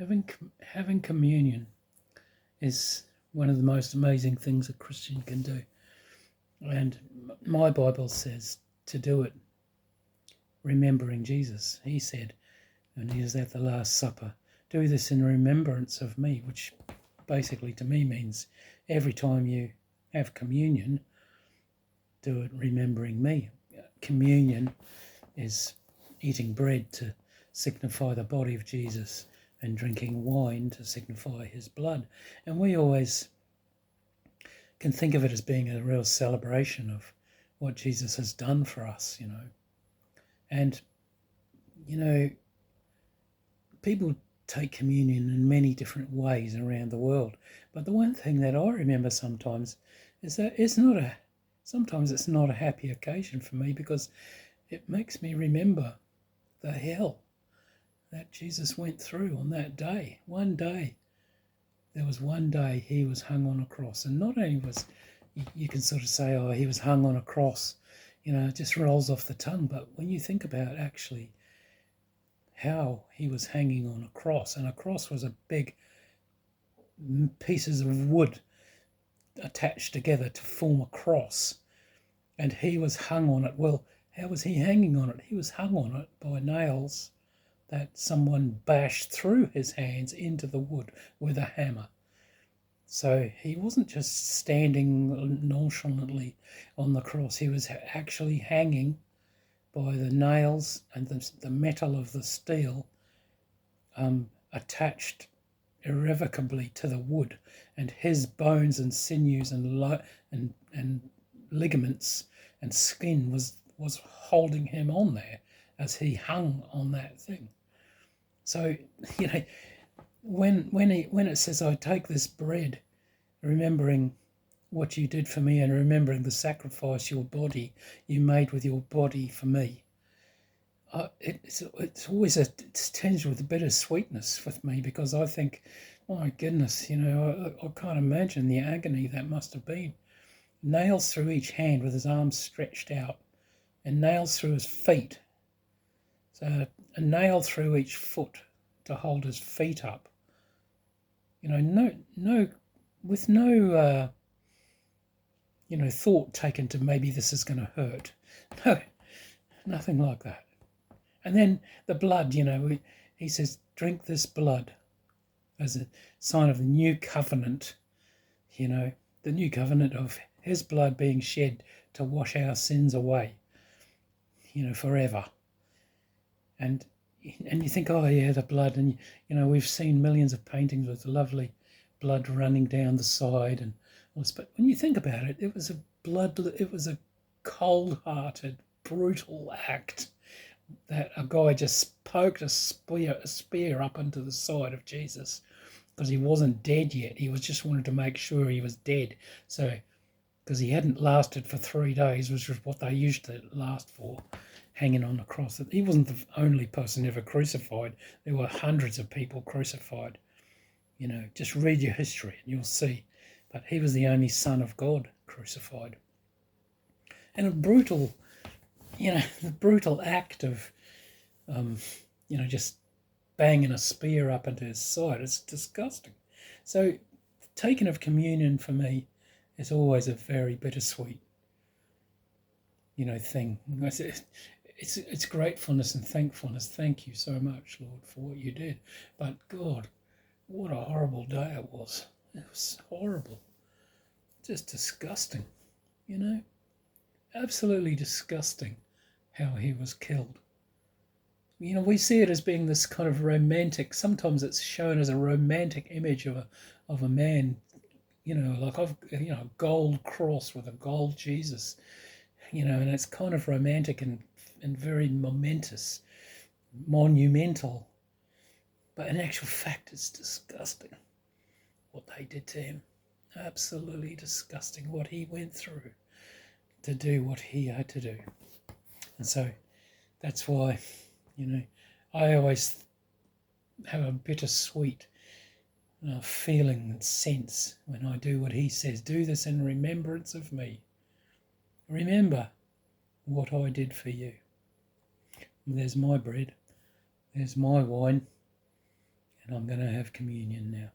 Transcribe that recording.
Having communion is one of the most amazing things a Christian can do. And my Bible says to do it remembering Jesus. He said, and he was at the Last Supper, do this in remembrance of me, which basically to me means every time you have communion, do it remembering me. Communion is eating bread to signify the body of Jesus and drinking wine to signify his blood. And we always can think of it as being a real celebration of what Jesus has done for us, And, people take communion in many different ways around the world. But the one thing that I remember sometimes is that sometimes it's not a happy occasion for me, because it makes me remember the hell that Jesus went through on that day. There was one day he was hung on a cross, and not only was, you can sort of say, oh, he was hung on a cross, it just rolls off the tongue, but when you think about actually how he was hanging on a cross, and a cross was a big pieces of wood attached together to form a cross, and he was hung on it. Well, how was he hanging on it? He was hung on it by nails that someone bashed through his hands into the wood with a hammer. So he wasn't just standing nonchalantly on the cross. He was actually hanging by the nails and the metal of the steel attached irrevocably to the wood, and his bones and sinews and ligaments and skin was holding him on there as he hung on that thing. So, when it says, I take this bread, remembering what you did for me and remembering the sacrifice you made with your body for me, it's always it's tinged with a bit of sweetness with me, because I think, oh my goodness, I can't imagine the agony that must have been. Nails through each hand with his arms stretched out, and nails through his feet. So a nail through each foot to hold his feet up. With no thought taken to maybe this is going to hurt. No, nothing like that. And then the blood, he says, drink this blood as a sign of the new covenant, the new covenant of his blood being shed to wash our sins away, forever. And you think, oh yeah, the blood, and we've seen millions of paintings with lovely blood running down the side and all this, but when you think about it, it was a cold-hearted, brutal act that a guy just poked a spear up into the side of Jesus, because he wasn't dead yet. He was just wanted to make sure he was dead. So, because he hadn't lasted for 3 days, which was what they used to last for, hanging on the cross. He wasn't the only person ever crucified. There were hundreds of people crucified. Just read your history and you'll see. But he was the only Son of God crucified. And the brutal act of, just banging a spear up into his side. It's disgusting. So, taking of communion for me is always a very bittersweet, thing. It's gratefulness and thankfulness. Thank you so much, Lord, for what you did. But God, what a horrible day it was. It was horrible. Just disgusting, Absolutely disgusting how he was killed. We see it as being this kind of romantic, sometimes it's shown as a romantic image of a man, like a gold cross with a gold Jesus, and it's kind of romantic and very monumental. But in actual fact, it's disgusting what they did to him. Absolutely disgusting what he went through to do what he had to do. And so that's why, I always have a bittersweet feeling and sense when I do what he says. Do this in remembrance of me. Remember what I did for you. There's my bread. There's my wine. And I'm going to have communion now.